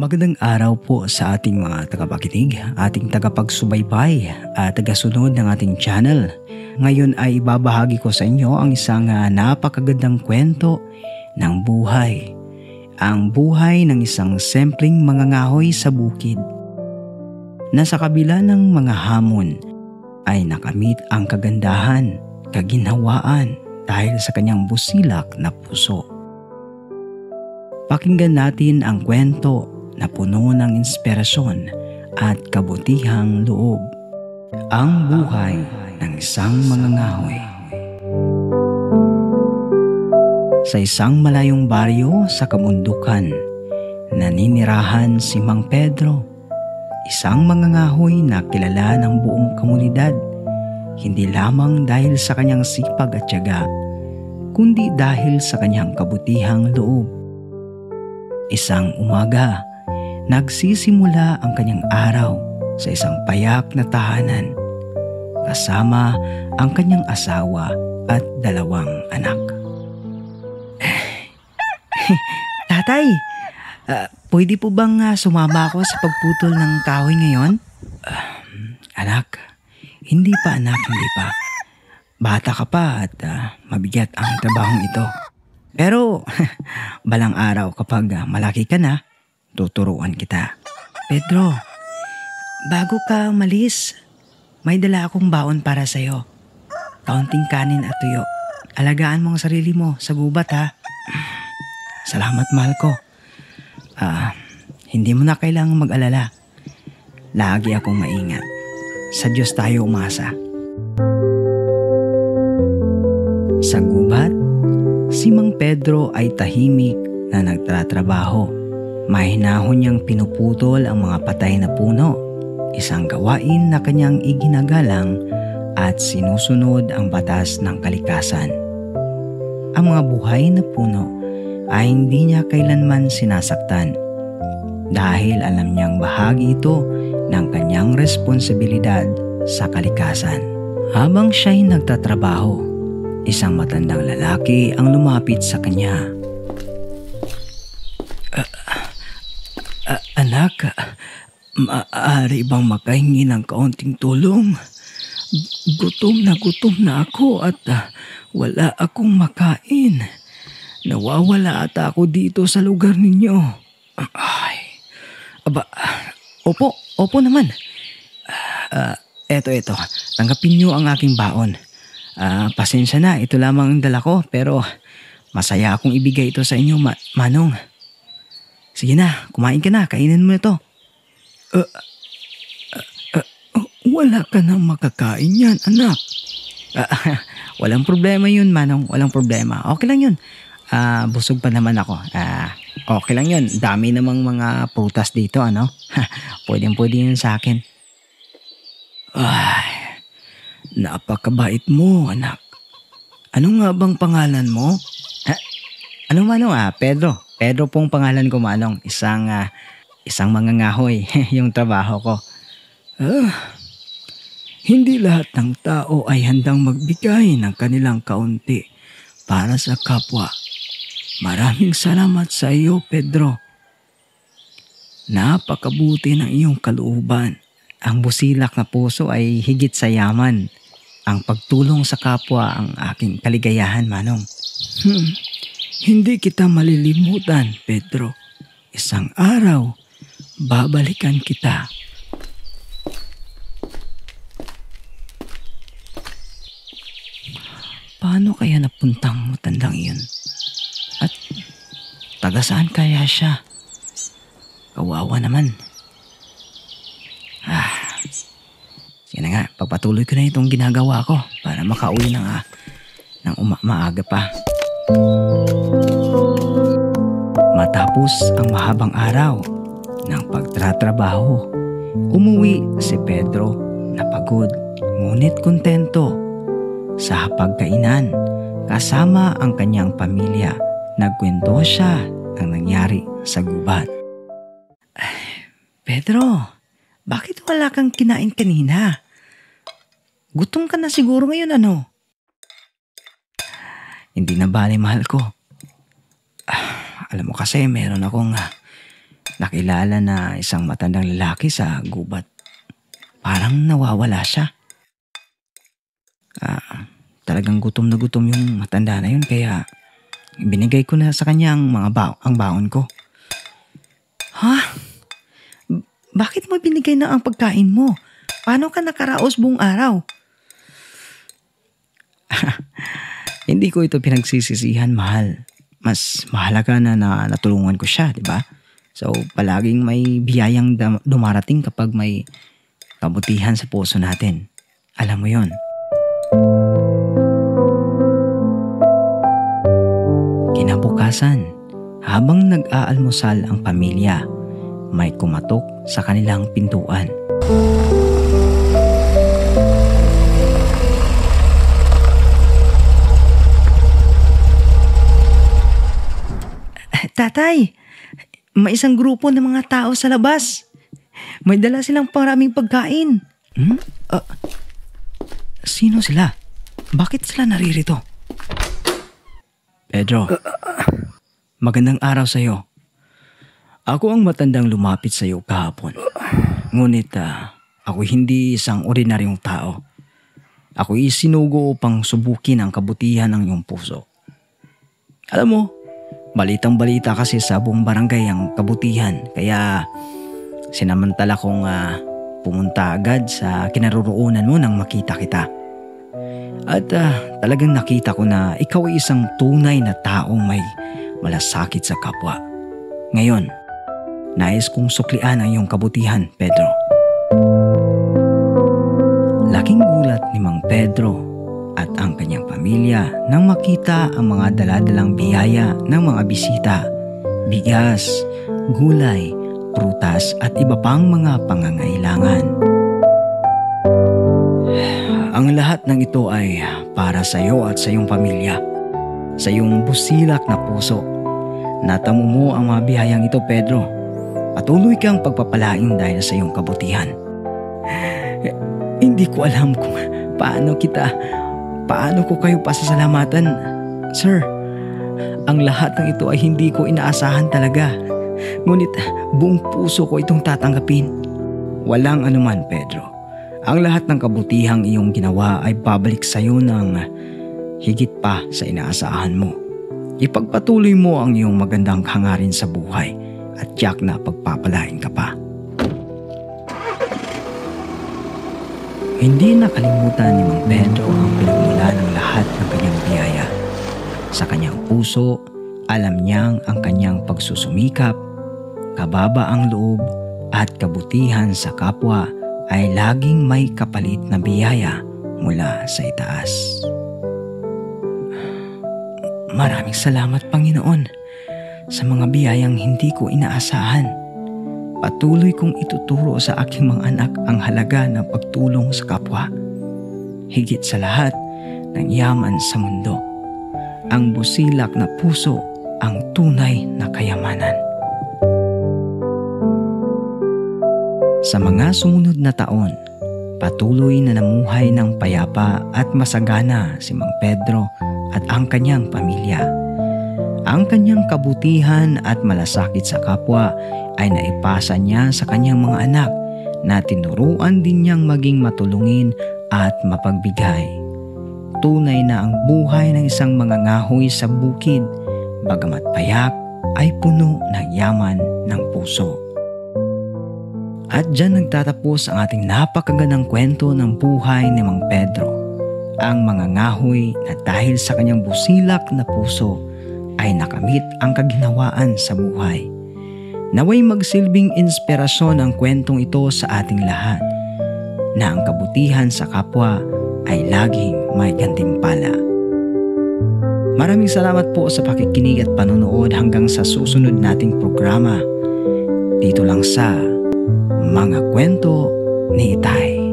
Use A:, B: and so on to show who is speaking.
A: Magandang araw po sa ating mga tagapakinig, ating tagapagsubaybay at tagasunod ng ating channel. Ngayon ay ibabahagi ko sa inyo ang isang napakagandang kwento ng buhay. Ang buhay ng isang simpleng mangangahoy sa bukid na sa kabila ng mga hamon ay nakamit ang kagandahan, kaginhawaan dahil sa kanyang busilak na puso. Pakinggan natin ang kwento na puno ng inspirasyon at kabutihang loob. Ang buhay ng isang mangangahoy. Sa isang malayong baryo sa kabundukan, naninirahan si Mang Pedro, isang mangangahoy na kilala ng buong komunidad, hindi lamang dahil sa kanyang sipag at tiyaga, kundi dahil sa kanyang kabutihang loob. Isang umaga, nagsisimula ang kanyang araw sa isang payak na tahanan kasama ang kanyang asawa at 2 anak. Tatay, pwede po bang sumama ako sa pagputol ng kahoy ngayon? Anak, hindi pa anak, hindi pa. Bata ka pa at mabigat ang trabahong ito. Pero balang araw kapag malaki ka na, tuturuan kita. Pedro, bago ka umalis, may dala akong baon para sa'yo. Kaunting kanin at tuyo. Alagaan mo ang sarili mo sa gubat, ha. Salamat, mahal ko. Hindi mo na kailangang mag-alala. Lagi akong maingat. Sa Diyos tayo umasa. Sa gubat, si Mang Pedro ay tahimik na nagtatrabaho. Mahinahon niyang pinuputol ang mga patay na puno, isang gawain na kanyang iginagalang at sinusunod ang batas ng kalikasan. Ang mga buhay na puno ay hindi niya kailanman sinasaktan dahil alam niyang bahagi ito ng kanyang responsibilidad sa kalikasan. Habang siya'y nagtatrabaho, isang matandang lalaki ang lumapit sa kanya. Anak, maaari bang makahingi ng kaunting tulong? Gutom na ako at wala akong makain. Nawawala ata ako dito sa lugar ninyo. Opo naman. Eto, tanggapin niyo ang aking baon. Pasensya na, ito lamang ang dala ko pero masaya akong ibigay ito sa inyo, Manong. Sige na, kumain ka na, kainin mo na to. Wala ka nang makakain yan, anak. Walang problema yun, Manong, walang problema. Okay lang yun. Busog pa naman ako. Okay lang yun, dami namang mga prutas dito, ano? Pwede yun sa akin. Napakabait mo, anak. Ano nga bang pangalan mo? Ano, Manong? Pedro. Pedro pong pangalan ko, Manong. Isang mangangahoy yung trabaho ko. Hindi lahat ng tao ay handang magbigay ng kanilang kaunti para sa kapwa. Maraming salamat sa iyo, Pedro. Napakabuti ng iyong kalooban. Ang busilak na puso ay higit sa yaman. Ang pagtulong sa kapwa ang aking kaligayahan, Manong. Hindi kita malilimutan, Pedro. Isang araw, babalikan kita. Paano kaya napuntang matandang iyon? At taga saan kaya siya? Kawawa naman. Sige na nga, pagpatuloy ko na itong ginagawa ko para makauwi ng maaga pa. Matapos ang mahabang araw ng pagtatrabaho, umuwi si Pedro na pagod ngunit kontento. Sa hapagkainan, kasama ang kanyang pamilya, nagkwento siya ng nangyari sa gubat. Pedro, bakit wala kang kinain kanina? Gutom ka na siguro ngayon, ano? Hindi na bale, mahal ko. Alam mo kasi meron akong nakilala na isang matandang lalaki sa gubat. Parang nawawala siya. Talagang gutom na gutom yung matanda na yun kaya binigay ko na sa kanya ang baon ko. Ha? Bakit mo binigay na ang pagkain mo? Paano ka nakaraos buong araw? Hindi ko ito pinagsisisihan, mahal. Mas mahalaga na natulungan ko siya, di ba? So, palaging may biyayang dumarating kapag may kabutihan sa puso natin. Alam mo yon. Kinabukasan, habang nag-aalmusal ang pamilya, may kumatok sa kanilang pintuan. Tatay, may isang grupo ng mga tao sa labas. May dala silang maraming pagkain. Sino sila? Bakit sila naririto? Pedro, magandang araw sa iyo. Ako ang matandang lumapit sa iyo kahapon. Ngunit ako hindi isang ordinaryong tao. Ako isinugo upang subukin ang kabutihan ng iyong puso. Alam mo, balitang-balita kasi sa buong barangay ang kabutihan. Kaya sinamantala kong pumunta agad sa kinaroroonan mo nang makita kita. At talagang nakita ko na ikaw ay isang tunay na taong may malasakit sa kapwa. Ngayon, nais kong suklian ang iyong kabutihan, Pedro. Laking gulat ni Mang Pedro at ang kanyang pamilya nang makita ang mga daladalang biyaya ng mga bisita, bigas, gulay, prutas at iba pang mga pangangailangan. Ang lahat ng ito ay para sa iyo at sa iyong pamilya, sa iyong busilak na puso. Natamo mo ang mga biyayang ito, Pedro. Patuloy kang pagpapalain dahil sa iyong kabutihan. Hindi ko alam kung paano ko kayo pasasalamatan, sir. Ang lahat ng ito ay hindi ko inaasahan talaga. Ngunit buong puso ko itong tatanggapin. Walang anuman, Pedro. Ang lahat ng kabutihang iyong ginawa ay babalik sa iyo ng higit pa sa inaasahan mo. Ipagpatuloy mo ang iyong magandang hangarin sa buhay at tiyak na pagpapalain ka pa. Hindi nakalimutan ni Mang Pedro ang pinagmula ng lahat ng kanyang biyaya. Sa kanyang puso, alam niyang ang kanyang pagsusumikap, kababa ang loob at kabutihan sa kapwa ay laging may kapalit na biyaya mula sa itaas. Maraming salamat, Panginoon, sa mga biyayang hindi ko inaasahan. Patuloy kong ituturo sa aking mga anak ang halaga ng pagtulong sa kapwa. Higit sa lahat ng yaman sa mundo, ang busilak na puso ang tunay na kayamanan. Sa mga sumunod na taon, patuloy na namuhay ng payapa at masagana si Mang Pedro at ang kanyang pamilya. Ang kanyang kabutihan at malasakit sa kapwa ay naipasa niya sa kanyang mga anak na tinuruan din niyang maging matulungin at mapagbigay. Tunay na ang buhay ng isang mangangahoy sa bukid, bagamat payak, ay puno ng yaman ng puso. At dyan nagtatapos ang ating napakagandang kwento ng buhay ni Mang Pedro. Ang mangangahoy na dahil sa kanyang busilak na puso ay nakamit ang kaginhawaan sa buhay. Naway magsilbing inspirasyon ang kwentong ito sa ating lahat na ang kabutihan sa kapwa ay laging may gantimpala. Maraming salamat po sa pakikinig at panonood hanggang sa susunod nating programa dito lang sa Mga Kwento ni Itay.